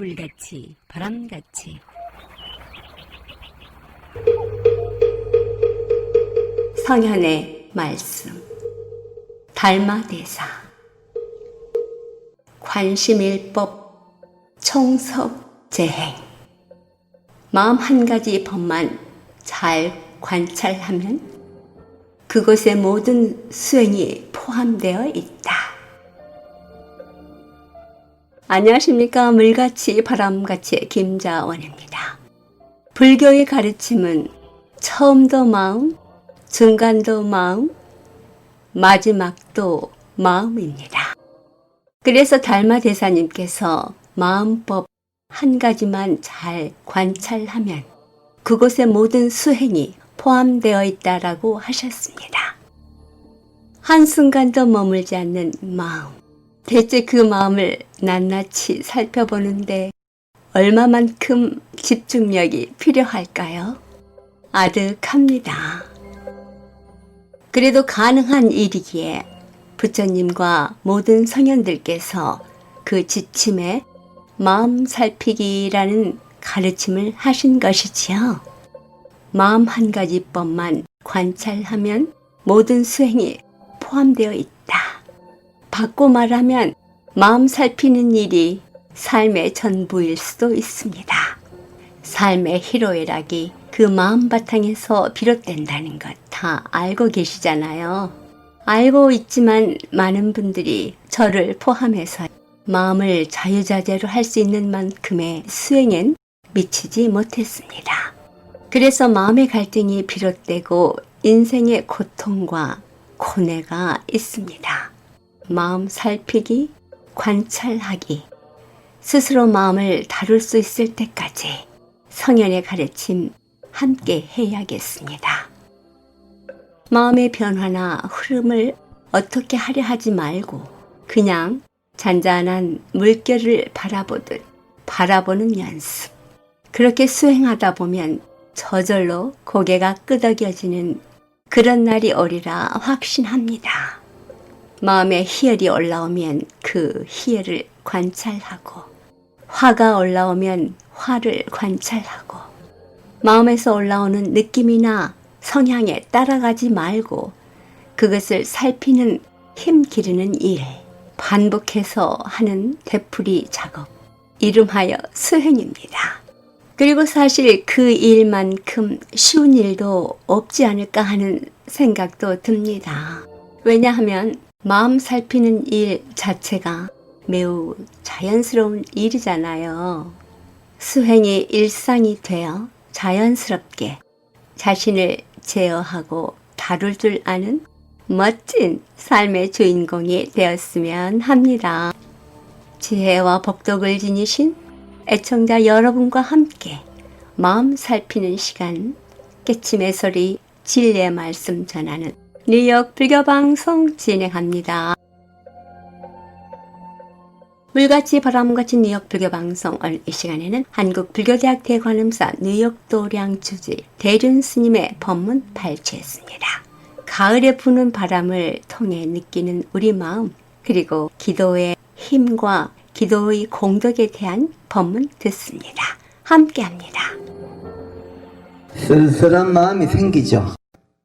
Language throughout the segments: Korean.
물같이 바람같이 성현의 말씀 달마대사 관심일법 총섭재행 마음 한 가지 법만 잘 관찰하면 그곳의 모든 수행이 포함되어 있다. 안녕하십니까. 물같이 바람같이 김자원입니다. 불교의 가르침은 처음도 마음, 중간도 마음, 마지막도 마음입니다. 그래서 달마대사님께서 마음법 한 가지만 잘 관찰하면 그곳의 모든 수행이 포함되어 있다라고 하셨습니다. 한순간도 머물지 않는 마음. 대체 그 마음을 낱낱이 살펴보는데 얼마만큼 집중력이 필요할까요? 아득합니다. 그래도 가능한 일이기에 부처님과 모든 성현들께서 그 지침에 마음 살피기라는 가르침을 하신 것이지요. 마음 한 가지 법만 관찰하면 모든 수행이 포함되어 있다. 바꿔 말하면 마음 살피는 일이 삶의 전부일 수도 있습니다. 삶의 희로애락이 그 마음 바탕에서 비롯된다는 것 다 알고 계시잖아요. 알고 있지만 많은 분들이 저를 포함해서 마음을 자유자재로 할 수 있는 만큼의 수행엔 미치지 못했습니다. 그래서 마음의 갈등이 비롯되고 인생의 고통과 고뇌가 있습니다. 마음 살피기, 관찰하기, 스스로 마음을 다룰 수 있을 때까지 성현의 가르침 함께 해야겠습니다. 마음의 변화나 흐름을 어떻게 하려 하지 말고 그냥 잔잔한 물결을 바라보듯 바라보는 연습. 그렇게 수행하다 보면 저절로 고개가 끄덕여지는 그런 날이 오리라 확신합니다. 마음에 희열이 올라오면 그 희열을 관찰하고 화가 올라오면 화를 관찰하고 마음에서 올라오는 느낌이나 성향에 따라가지 말고 그것을 살피는 힘 기르는 일, 반복해서 하는 되풀이 작업, 이름하여 수행입니다. 그리고 사실 그 일만큼 쉬운 일도 없지 않을까 하는 생각도 듭니다. 왜냐하면 마음 살피는 일 자체가 매우 자연스러운 일이잖아요. 수행이 일상이 되어 자연스럽게 자신을 제어하고 다룰 줄 아는 멋진 삶의 주인공이 되었으면 합니다. 지혜와 복덕을 지니신 애청자 여러분과 함께 마음 살피는 시간, 깨침의 소리, 진리의 말씀 전하는 뉴욕 불교방송 진행합니다. 물같이 바람같이 뉴욕 불교방송 오늘 이 시간에는 한국불교대학 대관음사 뉴욕 도량 주지 대륜 스님의 법문 발췌했습니다. 가을에 부는 바람을 통해 느끼는 우리 마음, 그리고 기도의 힘과 기도의 공덕에 대한 법문 듣습니다. 함께합니다. 쓸쓸한 마음이 생기죠.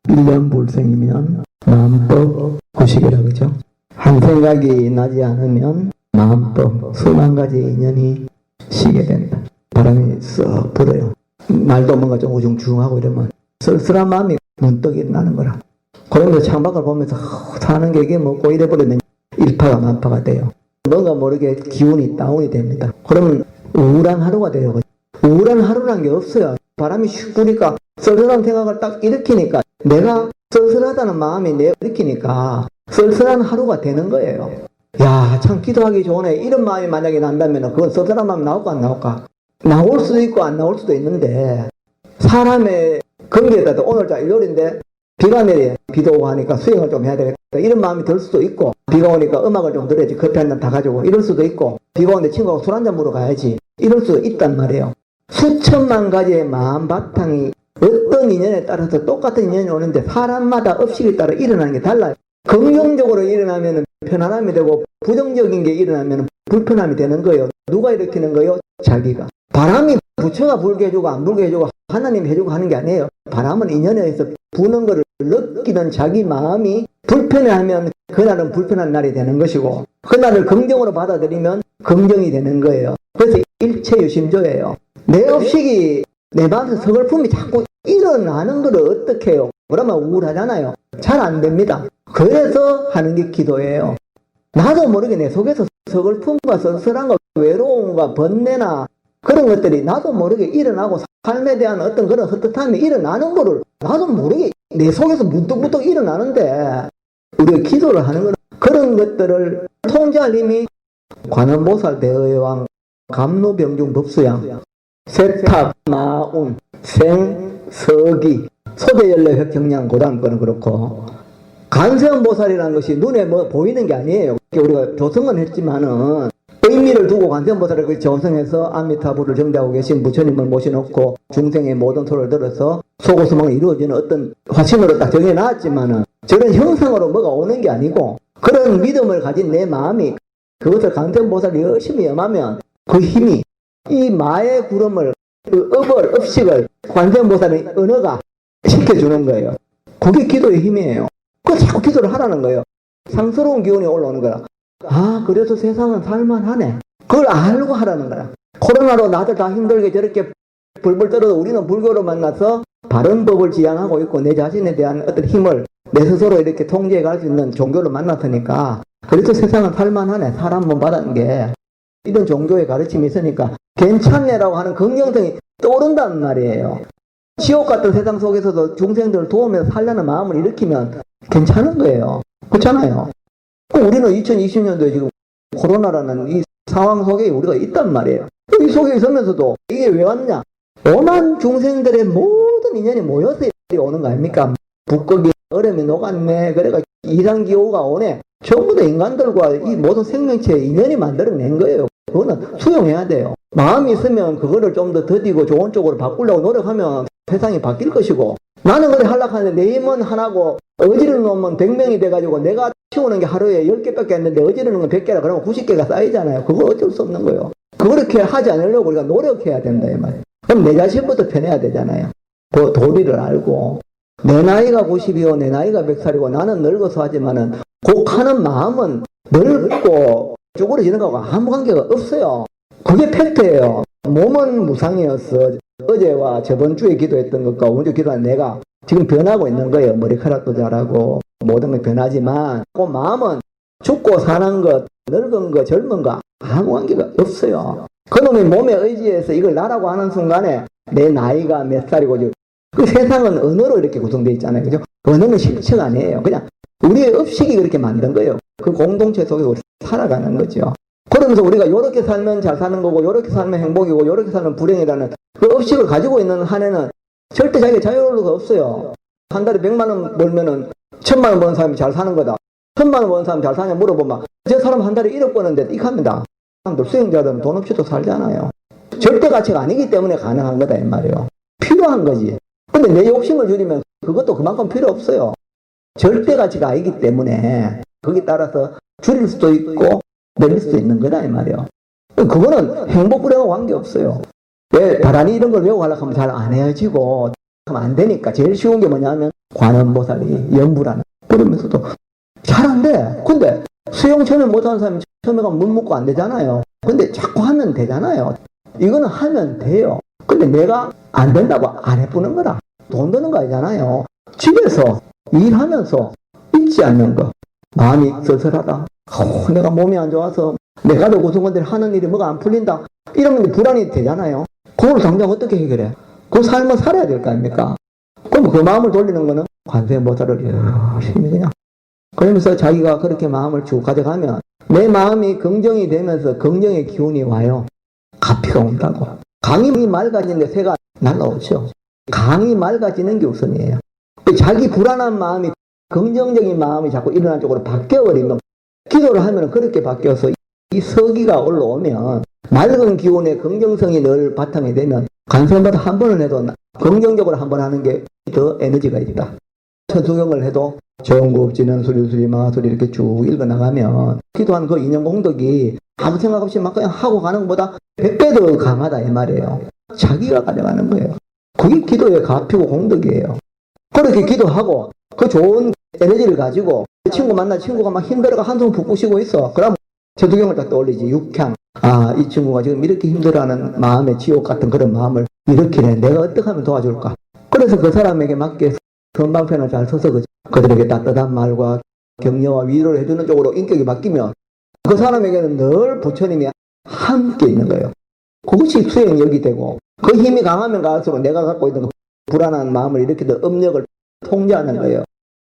1년 불생이면 마음법 90이라고 그러죠. 한 생각이 나지 않으면 마음법 수만 가지 인연이 쉬게 된다. 바람이 썩 불어요. 날도 뭔가 좀 우중충하고 이러면 쓸쓸한 마음이 문득 나는 거라. 그런데 창밖을 보면서 사는 게 이게 뭐고 이래버리면 일파가 만파가 돼요. 뭔가 모르게 기운이 다운이 됩니다. 그러면 우울한 하루가 돼요. 우울한 하루란 게 없어요. 바람이 슉 부니까 쓸쓸한 생각을 딱 일으키니까 내가 쓸쓸하다는 마음이 내 일으키니까 쓸쓸한 하루가 되는 거예요. 야, 참 기도하기 좋네. 이런 마음이 만약에 난다면 그건 쓸쓸한 마음이 나올까 안 나올까? 나올 수도 있고 안 나올 수도 있는데 사람의 건기에 따라 오늘 자 일요일인데 비가 내려 비도 오고 하니까 수행을 좀 해야 되겠다. 이런 마음이 들 수도 있고 비가 오니까 음악을 좀 들어야지 커피 한 잔 다 가지고 이럴 수도 있고 비가 오는데 친구하고 술 한 잔 먹으러 가야지 이럴 수도 있단 말이에요. 수천만 가지의 마음 바탕이 어떤 인연에 따라서 똑같은 인연이 오는데 사람마다 업식에 따라 일어나는 게 달라요. 긍정적으로 일어나면 편안함이 되고 부정적인 게 일어나면 불편함이 되는 거예요. 누가 일으키는 거예요? 자기가. 바람이 부처가 불게 해주고 안 불게 해주고 하나님 해주고 하는 게 아니에요. 바람은 인연에 의해서 부는 거를 느끼는 자기 마음이 불편해하면 그날은 불편한 날이 되는 것이고, 그날을 긍정으로 받아들이면 긍정이 되는 거예요. 그래서 일체유심조예요. 내 업식이 내 마음에서 서글픔이 자꾸 일어나는 걸 어떻게 해요? 그러면 우울하잖아요. 잘 안 됩니다. 그래서 하는 게 기도예요. 나도 모르게 내 속에서 서글픔과 쓸쓸함과 외로움과 번뇌나 그런 것들이 나도 모르게 일어나고, 삶에 대한 어떤 그런 헛헛함이 일어나는 거를 나도 모르게 내 속에서 문득문득 일어나는데, 우리가 기도를 하는 거는 그런 것들을 통제할 힘이 관음보살 대의왕 감로병중 법수양 세탁 마운 생 서기 소대연례 획경량 고단 거는 그렇고, 관세음보살이라는 것이 눈에 뭐 보이는 게 아니에요. 우리가 조성은 했지만은 의미를 두고 관세음보살을 조성해서 아미타불을 정대하고 계신 부처님을 모셔놓고 중생의 모든 소를 들어서 소고수망이 이루어지는 어떤 화신으로 딱 정해놨지만은, 저런 형상으로 뭐가 오는 게 아니고, 그런 믿음을 가진 내 마음이 그것을 관세음보살이 열심히 염하면 그 힘이 이 마의 구름을, 그 업을, 업식을 관세음보살의 언어가 시켜주는 거예요. 그게 기도의 힘이에요. 그래서 자꾸 기도를 하라는 거예요. 상스러운 기운이 올라오는 거야. 아, 그래서 세상은 살만하네. 그걸 알고 하라는 거야. 코로나로 나들 다 힘들게 저렇게 불불 떨어도 우리는 불교로 만나서 바른 법을 지향하고 있고, 내 자신에 대한 어떤 힘을 내 스스로 이렇게 통제해 갈 수 있는 종교를 만났으니까, 그래서 세상은 살만하네. 사람 몸 받은 게. 이런 종교의 가르침이 있으니까 괜찮네라고 하는 긍정성이 떠오른단 말이에요. 지옥 같은 세상 속에서도 중생들을 도우면서 살려는 마음을 일으키면 괜찮은 거예요. 그렇잖아요. 우리는 2020년도에 지금 코로나라는 이 상황 속에 우리가 있단 말이에요. 이 속에 있으면서도 이게 왜 왔냐? 오만 중생들의 모든 인연이 모여서 오는 거 아닙니까? 북극이 얼음이 녹았네. 그래가 이상기후가 오네. 전부 다 인간들과 이 모든 생명체의 인연이 만들어낸 거예요. 그거는 수용해야 돼요. 마음이 있으면 그거를 좀 더 더디고 좋은 쪽으로 바꾸려고 노력하면 세상이 바뀔 것이고, 나는 그래 하려고 하는데 내 힘은 하나고 어지르는 놈은 100명이 돼가지고 내가 치우는 게 하루에 10개밖에 안 되는데 어지르는 건 100개라 그러면 90개가 쌓이잖아요. 그거 어쩔 수 없는 거예요. 그렇게 하지 않으려고 우리가 노력해야 된다 이 말이에요. 그럼 내 자신부터 편해야 되잖아요. 그 도리를 알고, 내 나이가 90이고 내 나이가 100살이고 나는 늙어서 하지만은 곡하는 마음은 늙고 쭈그러지는 거하고 아무 관계가 없어요. 그게 팩트예요. 몸은 무상이었어. 어제와 저번 주에 기도했던 것과 오늘 기도한 내가 지금 변하고 있는 거예요. 머리카락도 자라고 모든 게 변하지만, 그 마음은 죽고 사는 것, 늙은 거, 젊은 거 아무 관계가 없어요. 그놈의 몸에 의지해서 이걸 나라고 하는 순간에 내 나이가 몇 살이고, 그 세상은 언어로 이렇게 구성되어 있잖아요. 그죠? 언어는 실체가 아니에요. 그냥 우리의 업식이 그렇게 만든 거예요. 그 공동체 속에 우리 살아가는 거죠. 그러면서 우리가 요렇게 살면 잘 사는 거고, 요렇게 살면 행복이고, 요렇게 살면 불행이라는 그 업식을 가지고 있는 한에는 절대 자기가 자유로울 수가 없어요. 한 달에 100만 원 벌면은 1000만 원 버는 사람이 잘 사는 거다. 1000만 원 버는 사람이 잘 사냐 물어보면 저 사람 한 달에 1억 버는데 이합니다. 사람들 수행자들은 돈 없이도 살잖아요. 절대 가치가 아니기 때문에 가능한 거다 이 말이에요. 필요한 거지. 근데 내 욕심을 줄이면 그것도 그만큼 필요 없어요. 절대 가치가 아니기 때문에 거기에 따라서 줄일 수도 있고 늘릴 수도 있는 거다 이 말이에요. 그거는 행복 불행과 관계없어요. 왜 다란히 이런 걸 외워가려고 하면 잘 안 헤어지고 하면 안 되니까 제일 쉬운 게 뭐냐면 관음보살이 연부라는, 그러면서도 잘 안 돼. 근데 수영 처음에 못하는 사람이 처음에 가면 문 묶고 안 되잖아요. 근데 자꾸 하면 되잖아요. 이거는 하면 돼요. 근데 내가 안 된다고 안 해보는 거라. 돈 드는 거 아니잖아요. 집에서 일하면서 잊지 않는 거. 마음이 쓸쓸하다. 내가 몸이 안 좋아서 내가 더 고승건들 하는 일이 뭐가 안 풀린다. 이러면 불안이 되잖아요. 그걸 당장 어떻게 해결해? 그 삶을 살아야 될 거 아닙니까? 그럼 그 마음을 돌리는 거는 관세음보살을 열심히 그냥. 그러면서 자기가 그렇게 마음을 쭉 가져가면 내 마음이 긍정이 되면서 긍정의 기운이 와요. 가피가 온다고. 강이 맑아지는데 새가 날라오죠. 강이 맑아지는 게 우선이에요. 자기 불안한 마음이 긍정적인 마음이 자꾸 일어난 쪽으로 바뀌어버리면, 기도를 하면 그렇게 바뀌어서 이 서기가 올라오면 맑은 기운의 긍정성이 늘 바탕이 되면 관세음보살 한 번을 해도 긍정적으로 한 번 하는 게 더 에너지가 있다. 천수경을 해도 정국지는 수리수리 마수리 이렇게 쭉 읽어나가면 기도한 그 인연 공덕이 아무 생각 없이 막 그냥 하고 가는 것보다 100배 더 강하다 이 말이에요. 자기가 가져가는 거예요. 그게 기도의 가피고 공덕이에요. 그렇게 기도하고 그 좋은 에너지를 가지고 친구 만날 친구가 막 힘들어가 한숨 푹푹 쉬고 있어. 그럼 천수경을 딱 떠올리지. 육향. 아, 이 친구가 지금 이렇게 힘들어하는 마음의 지옥 같은 그런 마음을 일으키네. 내가 어떻게 하면 도와줄까? 그래서 그 사람에게 맞게 선방편을 잘 서서 그들에게 따뜻한 말과 격려와 위로를 해주는 쪽으로 인격이 바뀌면 그 사람에게는 늘 부처님이 함께 있는 거예요. 그것이 수행력이 되고 그 힘이 강하면 갈수록 내가 갖고 있는 그 불안한 마음을 일으키는 업력을 통제하는 거예요.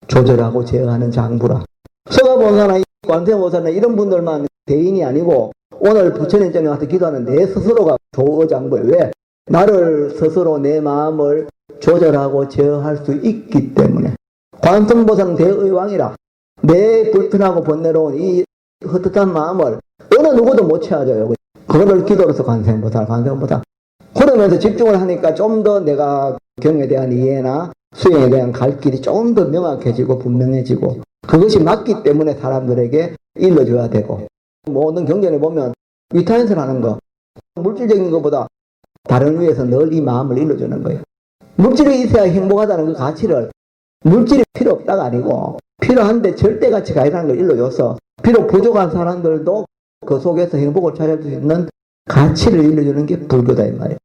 조절하고 제어하는 장부라. 서가보사나 관세보사나 이런 분들만 대인이 아니고 오늘 부처님 전에 와서 기도하는 내 스스로가 조어장부예요. 왜? 나를 스스로 내 마음을 조절하고 제어할 수 있기 때문에. 관성보살은 대의왕이라 내 불편하고 번뇌로운 이 헛헛한 마음을 어느 누구도 못 채워줘요. 그거를 기도로서 관세음보살. 그러면서 집중을 하니까 좀 더 내가 경에 대한 이해나 수행에 대한 갈 길이 좀 더 명확해지고 분명해지고 그것이 맞기 때문에 사람들에게 일러줘야 되고 모든 경전에 보면 위타연설 하는 거 물질적인 것보다 다른 위에서 늘 이 마음을 일러주는 거예요. 물질이 있어야 행복하다는 그 가치를 물질이 필요 없다가 아니고 필요한데 절대 가치가 아니라는 걸 일러줘서 비록 부족한 사람들도 그 속에서 행복을 찾을 수 있는 가치를 일러주는 게 불교다 이 말이에요.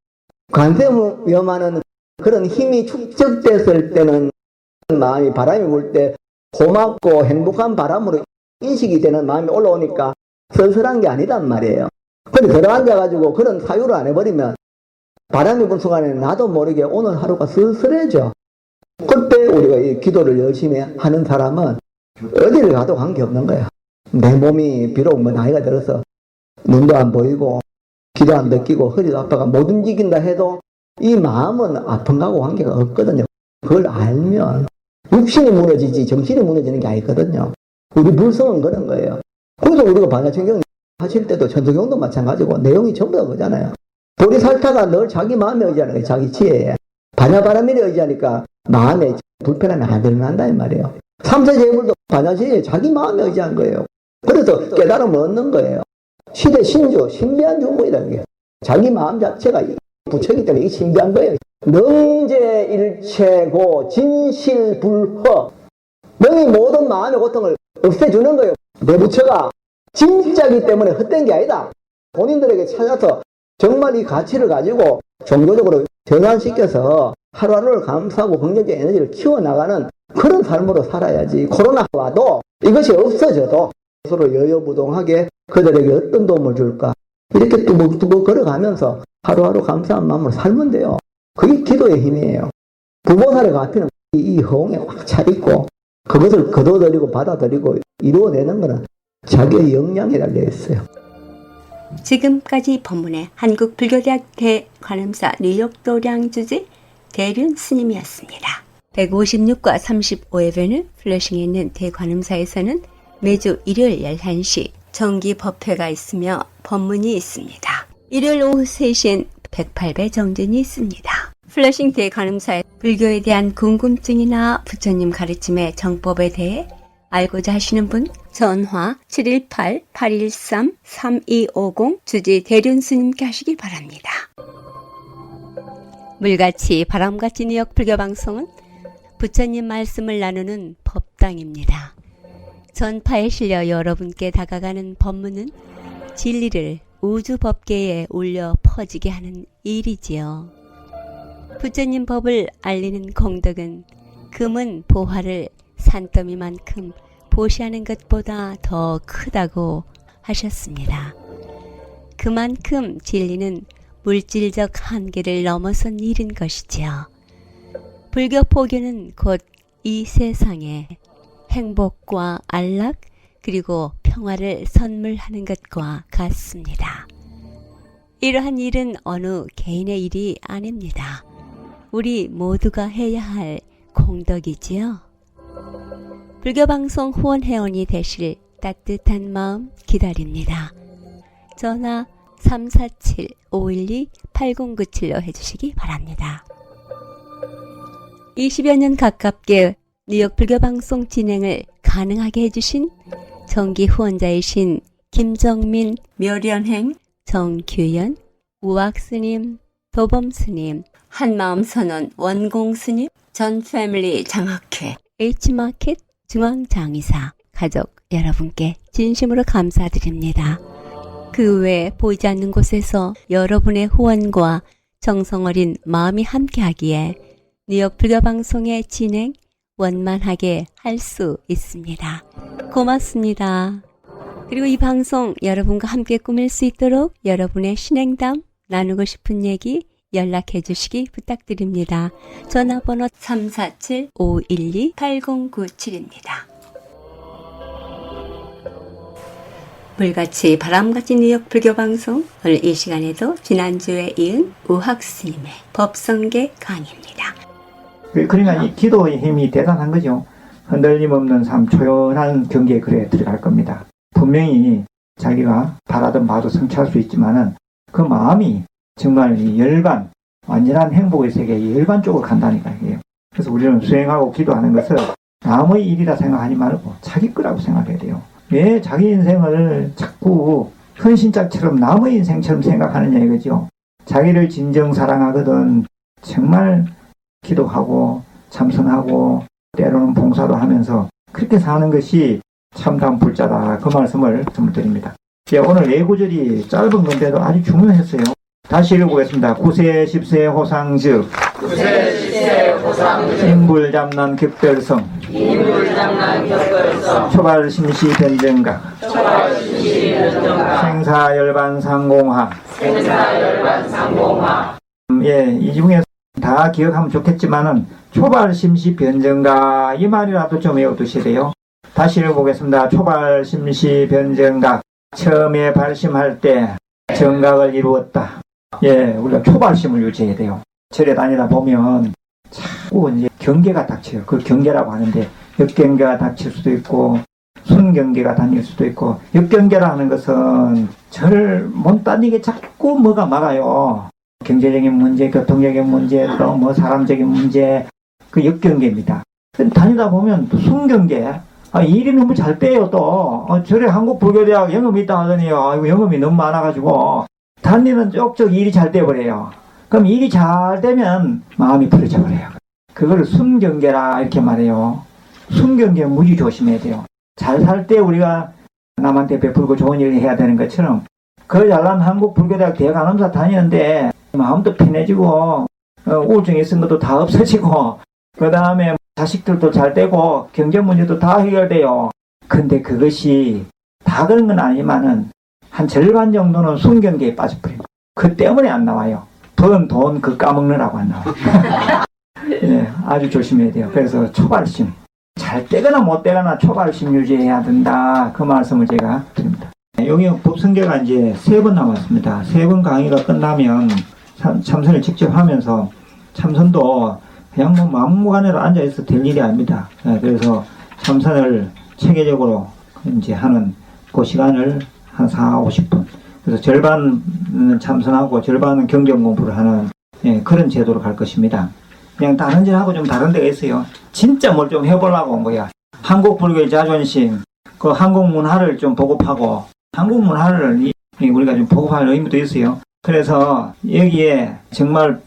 관세음위험하는 그런 힘이 축적됐을 때는 마음이 바람이 불 때 고맙고 행복한 바람으로 인식이 되는 마음이 올라오니까 쓸쓸한 게 아니란 말이에요. 근데 들어앉아가지고 그런 사유를 안 해버리면 바람이 불 순간에 나도 모르게 오늘 하루가 쓸쓸해져. 그때 우리가 이 기도를 열심히 하는 사람은 어디를 가도 관계없는 거야. 내 몸이 비록 뭐 나이가 들어서 눈도 안 보이고 귀도 안 듣기고 허리도 아파가 못 움직인다 해도 이 마음은 아픈 거하고 관계가 없거든요. 그걸 알면 육신이 무너지지 정신이 무너지는 게 아니거든요. 우리 불성은 그런 거예요. 그래서 우리가 반야천경 하실 때도 천수경도 마찬가지고 내용이 전부 다 그잖아요. 보리살타가 늘 자기 마음에 의지하는 거예요. 자기 지혜에. 반야바라밀에 의지하니까 마음에 불편함이 안 일어난다 이 말이에요. 삼세제불도 반야지혜에 자기 마음에 의지한 거예요. 그래서 깨달음을 얻는 거예요. 시대 신주, 신비한 중문이라는 게 자기 마음 자체가 부처이기 때문에 이게 신비한 거예요. 능제일체고 진실불허. 능이 모든 마음의 고통을 없애주는 거예요. 내 부처가 진짜이기 때문에 헛된 게 아니다. 본인들에게 찾아서 정말 이 가치를 가지고 종교적으로 전환시켜서 하루하루를 감수하고 긍정적 에너지를 키워나가는 그런 삶으로 살아야지. 코로나 와도 이것이 없어져도 서로 여여부동하게 그들에게 어떤 도움을 줄까 이렇게 뚜벅뚜벅 걸어가면서 하루하루 감사한 마음으로 살면 돼요. 그게 기도의 힘이에요. 부보살의 가피는 이 허공에 확 차있고 그것을 거둬들이고 받아들이고 이루어내는 것은 자기의 역량이 달려있어요. 지금까지 법문의 한국불교대학 대관음사 뉴욕도량 주지 대륜 스님이었습니다. 156과 35회에는 플러싱에 있는 대관음사에서는 매주 일요일 11시 정기 법회가 있으며 법문이 있습니다. 일요일 오후 3시엔 108배 정전이 있습니다. 플러싱 대관음사의 불교에 대한 궁금증이나 부처님 가르침의 정법에 대해 알고자 하시는 분 전화 718-813-3250 주지 대륜 스님께 하시기 바랍니다. 물같이 바람같이 뉴욕 불교방송은 부처님 말씀을 나누는 법당입니다. 전파에 실려 여러분께 다가가는 법문은 진리를 우주 법계에 울려 퍼지게 하는 일이지요. 부처님 법을 알리는 공덕은 금은 보화를 산더미만큼 보시하는 것보다 더 크다고 하셨습니다. 그만큼 진리는 물질적 한계를 넘어선 일인 것이지요. 불교 포교는 곧 이 세상에 행복과 안락 그리고 평화를 선물하는 것과 같습니다. 이러한 일은 어느 개인의 일이 아닙니다. 우리 모두가 해야 할 공덕이지요. 불교방송 후원회원이 되실 따뜻한 마음 기다립니다. 전화 347-512-8097로 해주시기 바랍니다. 20여 년 가깝게 뉴욕 불교방송 진행을 가능하게 해주신 정기 후원자이신 김정민, 묘련행, 정규현, 우악스님, 도범스님, 한마음선언 원공스님, 전 패밀리 장학회, H마켓 중앙장의사 가족 여러분께 진심으로 감사드립니다. 그 외 보이지 않는 곳에서 여러분의 후원과 정성어린 마음이 함께하기에 뉴욕 불교방송의 진행 원만하게 할 수 있습니다. 고맙습니다. 그리고 이 방송 여러분과 함께 꾸밀 수 있도록 여러분의 신행담, 나누고 싶은 얘기 연락해 주시기 부탁드립니다. 전화번호 347-512-8097입니다. 물같이 바람같이 뉴욕 불교방송, 오늘 이 시간에도 지난주에 이은 우학스님의 법성계 강의입니다. 그러니까 이 기도의 힘이 대단한 거죠. 흔들림 없는 삶, 초연한 경계에 그래 들어갈 겁니다. 분명히 자기가 바라던 바도 성취할 수 있지만은 그 마음이 정말 이 열반, 완전한 행복의 세계, 열반 쪽으로 간다니까요. 그래서 우리는 수행하고 기도하는 것을 남의 일이라 생각하지 말고 자기 거라고 생각해야 돼요. 왜 자기 인생을 자꾸 헌신짝처럼 남의 인생처럼 생각하느냐 이거죠. 자기를 진정 사랑하거든 정말 기도하고 참선하고 때로는 봉사도 하면서 그렇게 사는 것이 참담 불자다. 그 말씀을 드립니다. 오늘 네 구절이 짧은 건데도 아주 중요했어요. 다시 읽어보겠습니다. 9세 10세 호상즉 9세 10세 호상즉 인불잡난 격별성 초발 심시 변정각 생사열반 상공화 예, 이 중에 다 기억하면 좋겠지만은 초발 심시 변정각 이 말이라도 좀 외워두셔야 돼요. 다시 읽어보겠습니다. 초발 심시 변정각 처음에 발심할 때 정각을 이루었다. 예, 우리가 초발심을 유지해야 돼요. 절에 다니다 보면 자꾸 이제 경계가 닥쳐요. 그 경계라고 하는데 역경계가 닥칠 수도 있고 순경계가 다닐 수도 있고 역경계라 하는 것은 절을 못 다니게 자꾸 뭐가 막아요. 경제적인 문제, 교통적인 문제, 또 뭐 사람적인 문제, 그 역경계입니다. 다니다 보면 또 순경계, 일이 너무 잘 빼요 또. 절에 한국불교대학 영업이 있다 하더니요. 영업이 너무 많아가지고 다니는 쪽쪽 일이 잘 돼버려요. 그럼 일이 잘 되면 마음이 풀어져 버려요. 그걸 순경계라 이렇게 말해요. 순경계 무지 조심해야 돼요. 잘 살 때 우리가 남한테 베풀고 좋은 일을 해야 되는 것처럼 그 잘난 한국불교대학 대학안암사 다니는데 마음도 편해지고 우울증이 있은 것도 다 없어지고 그 다음에 자식들도 잘 되고 경제 문제도 다 해결돼요. 근데 그것이 다 그런 건 아니지만은 한 절반 정도는 순경계에 빠져버려요. 그 때문에 안 나와요. 번 돈 그 까먹느라고 안 나와요. 네, 아주 조심해야 돼요. 그래서 초발심. 잘 되거나 못 되거나 초발심 유지해야 된다. 그 말씀을 제가 드립니다. 여기 법성계가 이제 3번 남았습니다. 3번 강의가 끝나면 참선을 직접 하면서 참선도 그냥 뭐 막무가내로 앉아있어도 될 일이 아닙니다. 그래서 참선을 체계적으로 이제 하는 그 시간을 한 40-50분. 그래서 절반은 참선하고 절반은 경전 공부를 하는 그런 제도로 갈 것입니다. 그냥 다른 절하고 좀 다른 데가 있어요. 진짜 뭘 좀 해보려고 온 거야. 한국 불교의 자존심, 그 한국 문화를 좀 보급하고 한국 문화를 우리가 좀 보급할 의미도 있어요. 그래서 여기에 정말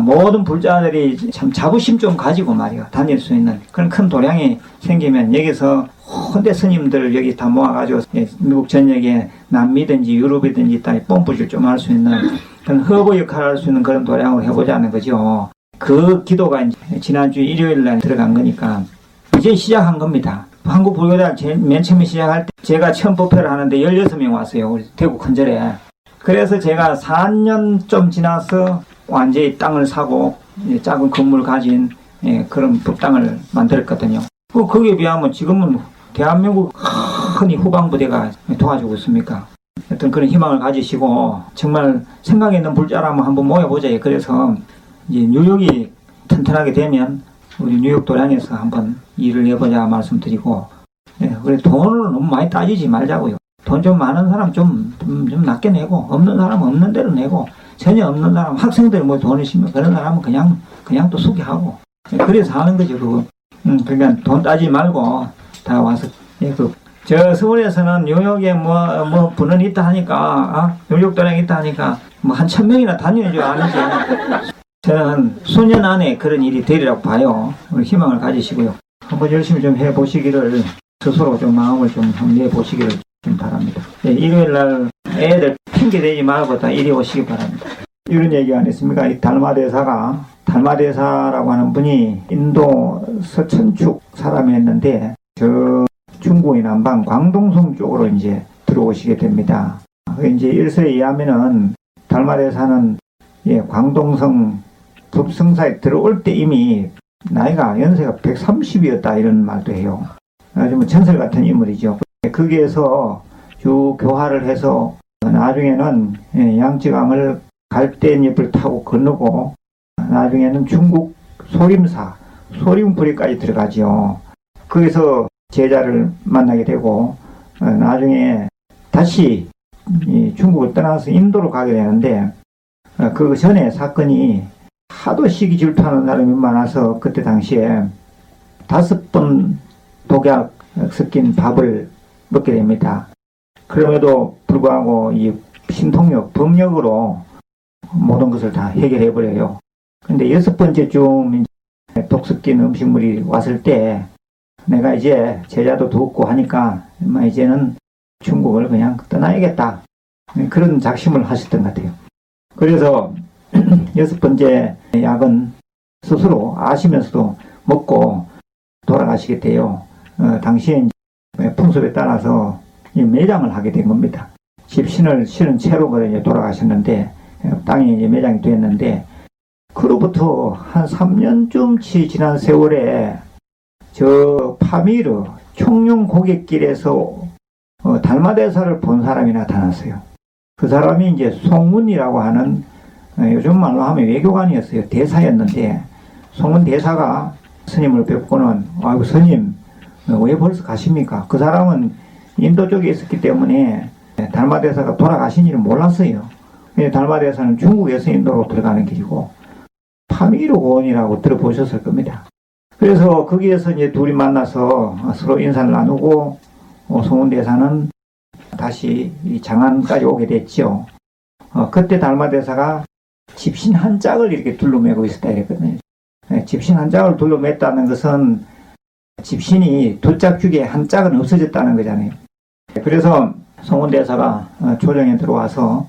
모든 불자들이 참 자부심 좀 가지고 말이야 다닐 수 있는 그런 큰 도량이 생기면 여기서 헌데 스님들 여기 다 모아가지고 미국 전역에 남미든지 유럽이든지 다 뽐뿌질 좀 할 수 있는 그런 허브 역할을 할 수 있는 그런 도량으로 해보자는 거죠. 그 기도가 이제 지난주 일요일날 들어간 거니까 이제 시작한 겁니다. 한국 불교대학 맨 처음에 시작할 때 제가 처음 법회를 하는데 16명 왔어요. 우리 대구 큰절에. 그래서 제가 4년 좀 지나서 완전히 땅을 사고 작은 건물 가진 그런 법당을 만들었거든요. 거기에 비하면 지금은 대한민국 흔히 후방부대가 도와주고 있습니까? 어떤 그런 희망을 가지시고 정말 생각 있는 불자라면 한번 모여보자. 그래서 이제 뉴욕이 튼튼하게 되면 우리 뉴욕 도량에서 한번 일을 해보자 말씀드리고 우리 돈을 너무 많이 따지지 말자고요. 돈 좀 많은 사람 좀 낮게 내고 없는 사람은 없는 대로 내고 전혀 없는 사람 학생들 뭐 돈 있으면 그런 사람은 그냥 또 소개하고 그래서 하는 거죠. 그거 그러니까 돈 따지 말고 다 와서 저 서울에서는 뉴욕에 뭐 분은 있다 하니까 뉴욕도량 있다 하니까 뭐 한 1000명이나 다니는 줄 아는지 저는 수년 안에 그런 일이 되리라고 봐요. 우리 희망을 가지시고요. 한번 열심히 좀 해보시기를 스스로 좀 마음을 좀 내보시기를 좀 바랍니다. 네, 일요일 날 애들 핑계 대지 말고 다 이리 오시기 바랍니다. 이런 얘기 안 했습니까? 이 달마대사라고 하는 분이 인도 서천축 사람이었는데 저 중국의 남방 광동성 쪽으로 이제 들어오시게 됩니다. 이제 일서에 의하면은 달마대사는 광동성 급성사에 들어올 때 이미 나이가 연세가 130이었다 이런 말도 해요. 아주 뭐 전설 같은 인물이죠. 거기에서 쭉 교화를 해서 나중에는 양쯔강을 갈대잎을 타고 건너고 나중에는 중국 소림부리까지 들어가죠. 거기서 제자를 만나게 되고 나중에 다시 중국을 떠나서 인도로 가게 되는데 그 전에 사건이 하도 시기 질투하는 사람이 많아서 그때 당시에 5번 독약 섞인 밥을 먹게 됩니다. 그럼에도 불구하고 이 신통력, 법력으로 모든 것을 다 해결해 버려요. 근데 6번째쯤 독 섞인 음식물이 왔을 때 내가 이제 제자도 두었고 하니까 이제는 중국을 그냥 떠나야겠다. 그런 작심을 하셨던 것 같아요. 그래서 6번째 약은 스스로 아시면서도 먹고 돌아가시게 돼요. 당시에 풍습에 따라서 이 매장을 하게 된 겁니다. 집신을 실은 채로 돌아가셨는데 땅에 이제 매장이 됐는데 그로부터 한 3년쯤치 지난 세월에 저 파미르 총룡 고갯길에서 달마대사를 본 사람이 나타났어요. 그 사람이 이제 송문이라고 하는 요즘 말로 하면 외교관이었어요. 대사였는데 송문 대사가 스님을 뵙고는 아이고 스님 왜 벌써 가십니까? 그 사람은 인도 쪽에 있었기 때문에 달마대사가 돌아가신 일을 몰랐어요. 달마대사는 중국에서 인도로 들어가는 길이고 파미르 고원이라고 들어보셨을 겁니다. 그래서 거기에서 이제 둘이 만나서 서로 인사를 나누고 송문 대사는 다시 장안까지 오게 됐죠. 그때 달마대사가 집신 한 짝을 이렇게 둘러매고 있었다 이랬거든요. 집신 한 짝을 둘러맸다는 것은 집신이 두 짝 중에 한 짝은 없어졌다는 거잖아요. 그래서 송문 대사가 조정에 들어와서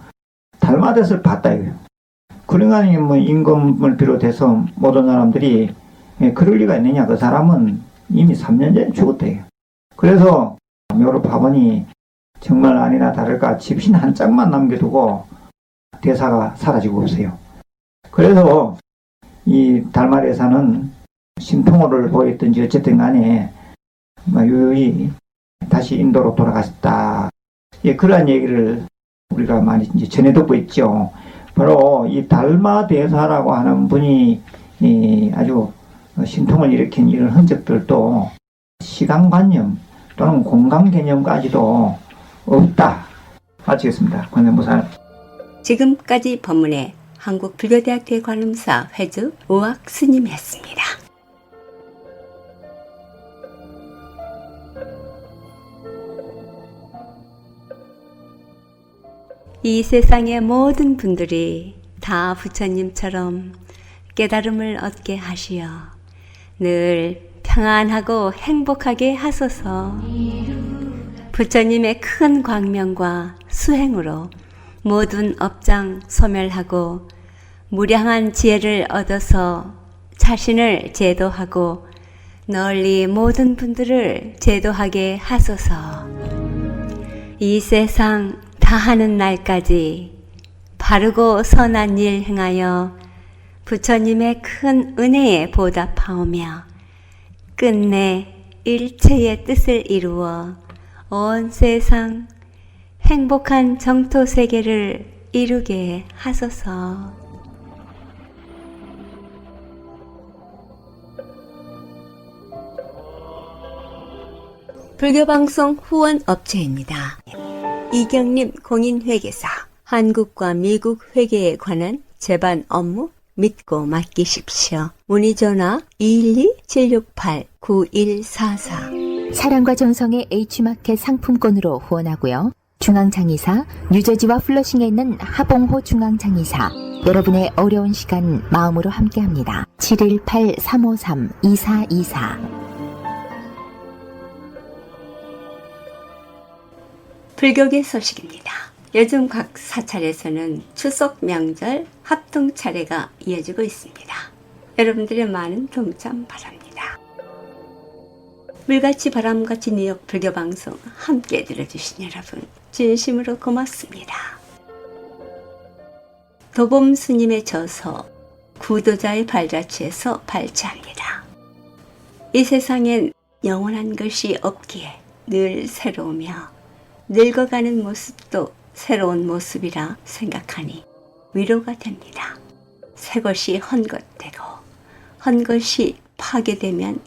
달마대사를 봤다 이거예요. 그러니까 뭐 임금을 비롯해서 모든 사람들이 그럴 리가 있느냐. 그 사람은 이미 3년 전에 죽었다 이거예요. 그래서 묘로 파보니 정말 아니나 다를까 집신 한 짝만 남겨두고 대사가 사라지고 없어요. 그래서 이 달마대사는 신통호를 보였든지 어쨌든 간에 유유히 다시 인도로 돌아갔다. 그러한 얘기를 우리가 많이 이제 전해 듣고 있죠. 바로 이 달마대사라고 하는 분이 아주 신통을 일으킨 이런 흔적들도 시간관념 또는 공간개념까지도 없다. 마치겠습니다. 권현무사. 지금까지 법문의 한국불교대학교의 관음사 회주 우악 스님이었습니다. 이 세상의 모든 분들이 다 부처님처럼 깨달음을 얻게 하시어 늘 평안하고 행복하게 하소서. 부처님의 큰 광명과 수행으로 모든 업장 소멸하고 무량한 지혜를 얻어서 자신을 제도하고 널리 모든 분들을 제도하게 하소서. 이 세상 다하는 날까지 바르고 선한 일 행하여 부처님의 큰 은혜에 보답하오며 끝내 일체의 뜻을 이루어 온 세상 행복한 정토 세계를 이루게 하소서. 불교방송 후원업체입니다. 이경림 공인회계사, 한국과 미국 회계에 관한 제반 업무 믿고 맡기십시오. 문의 전화 212-768-9144. 사랑과 정성의 H마켓 상품권으로 후원하고요. 중앙장의사, 뉴저지와 플러싱에 있는 하봉호 중앙장의사, 여러분의 어려운 시간 마음으로 함께합니다. 718-353-2424. 불교계 소식입니다. 요즘 각 사찰에서는 추석 명절 합동 차례가 이어지고 있습니다. 여러분들의 많은 동참 바랍니다. 물같이 바람같이 뉴욕 불교방송 함께 들어주신 여러분 진심으로 고맙습니다. 도범 스님의 저서 구도자의 발자취에서 발췌합니다. 이 세상엔 영원한 것이 없기에 늘 새로우며 늙어가는 모습도 새로운 모습이라 생각하니 위로가 됩니다. 새 것이 헛것되고 헛것이 파괴되면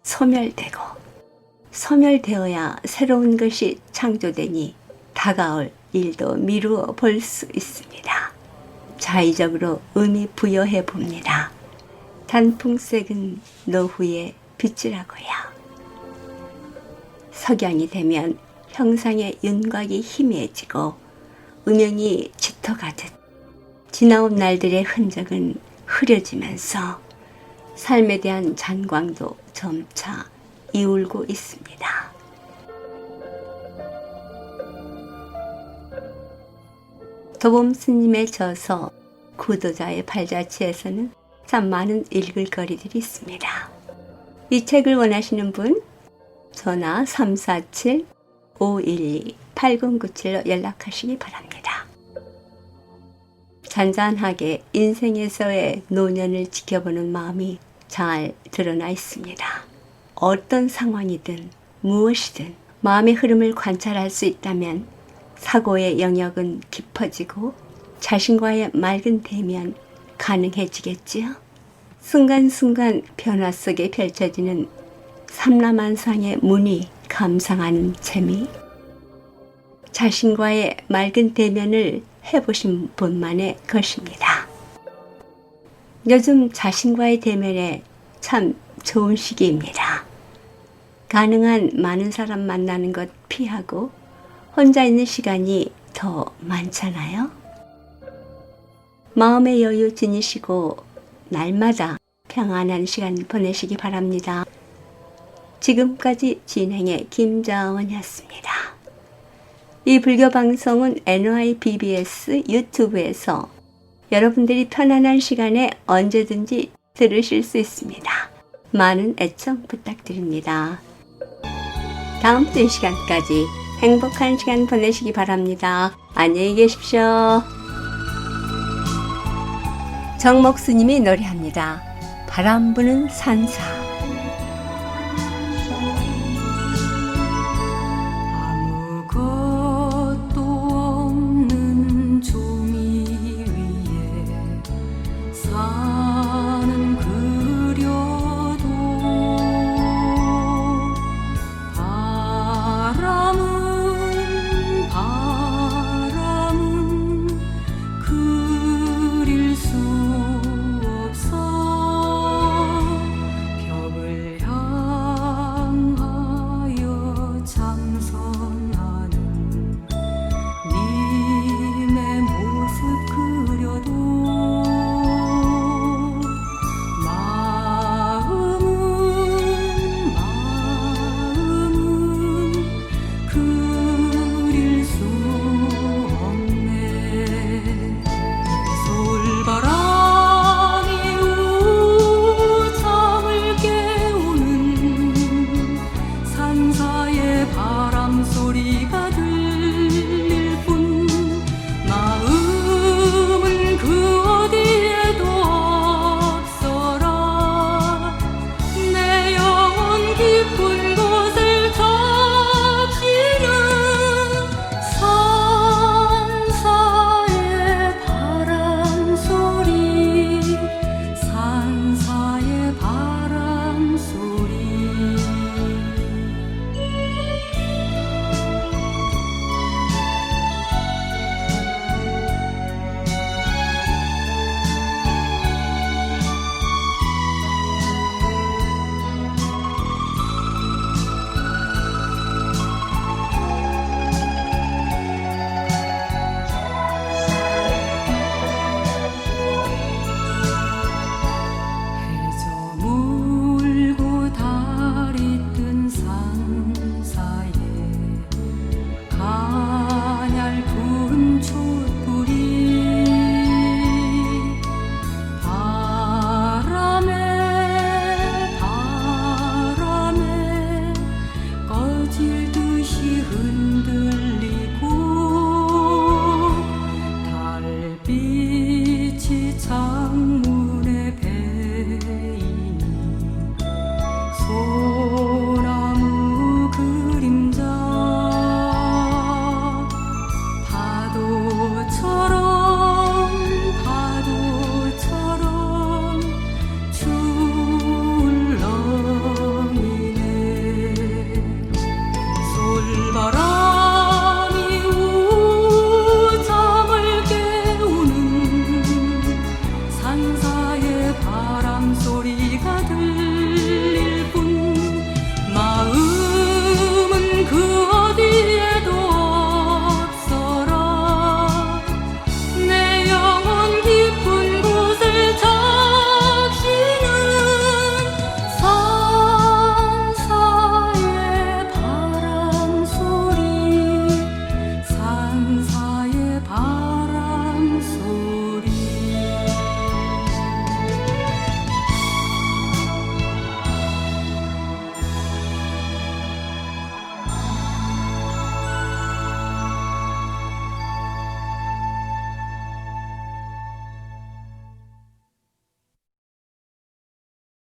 소멸되고 소멸되어야 새로운 것이 창조되니 다가올 일도 미루어 볼 수 있습니다. 자의적으로 의미 부여해 봅니다. 단풍색은 노후의 빛이라고요. 석양이 되면 형상의 윤곽이 희미해지고 음영이 짙어가듯 지나온 날들의 흔적은 흐려지면서 삶에 대한 잔광도 점차 이울고 있습니다. 도범 스님의 저서 구도자의 발자취에서는 참 많은 읽을 거리들이 있습니다. 이 책을 원하시는 분 전화 347-512-8097로 연락하시기 바랍니다. 잔잔하게 인생에서의 노년을 지켜보는 마음이 잘 드러나 있습니다. 어떤 상황이든 무엇이든 마음의 흐름을 관찰할 수 있다면 사고의 영역은 깊어지고 자신과의 맑은 대면 가능해지겠지요. 순간순간 변화 속에 펼쳐지는 삼라만상의 문이 감상하는 재미, 자신과의 맑은 대면을 해보신 분만의 것입니다. 요즘 자신과의 대면에 참 좋은 시기입니다. 가능한 많은 사람 만나는 것 피하고 혼자 있는 시간이 더 많잖아요. 마음의 여유 지니시고 날마다 평안한 시간 보내시기 바랍니다. 지금까지 진행의 김자원이었습니다. 이 불교 방송은 NYBBS 유튜브에서 여러분들이 편안한 시간에 언제든지 들으실 수 있습니다. 많은 애청 부탁드립니다. 다음 주 이 시간까지 행복한 시간 보내시기 바랍니다. 안녕히 계십시오. 정목 스님이 노래합니다. 바람 부는 산사.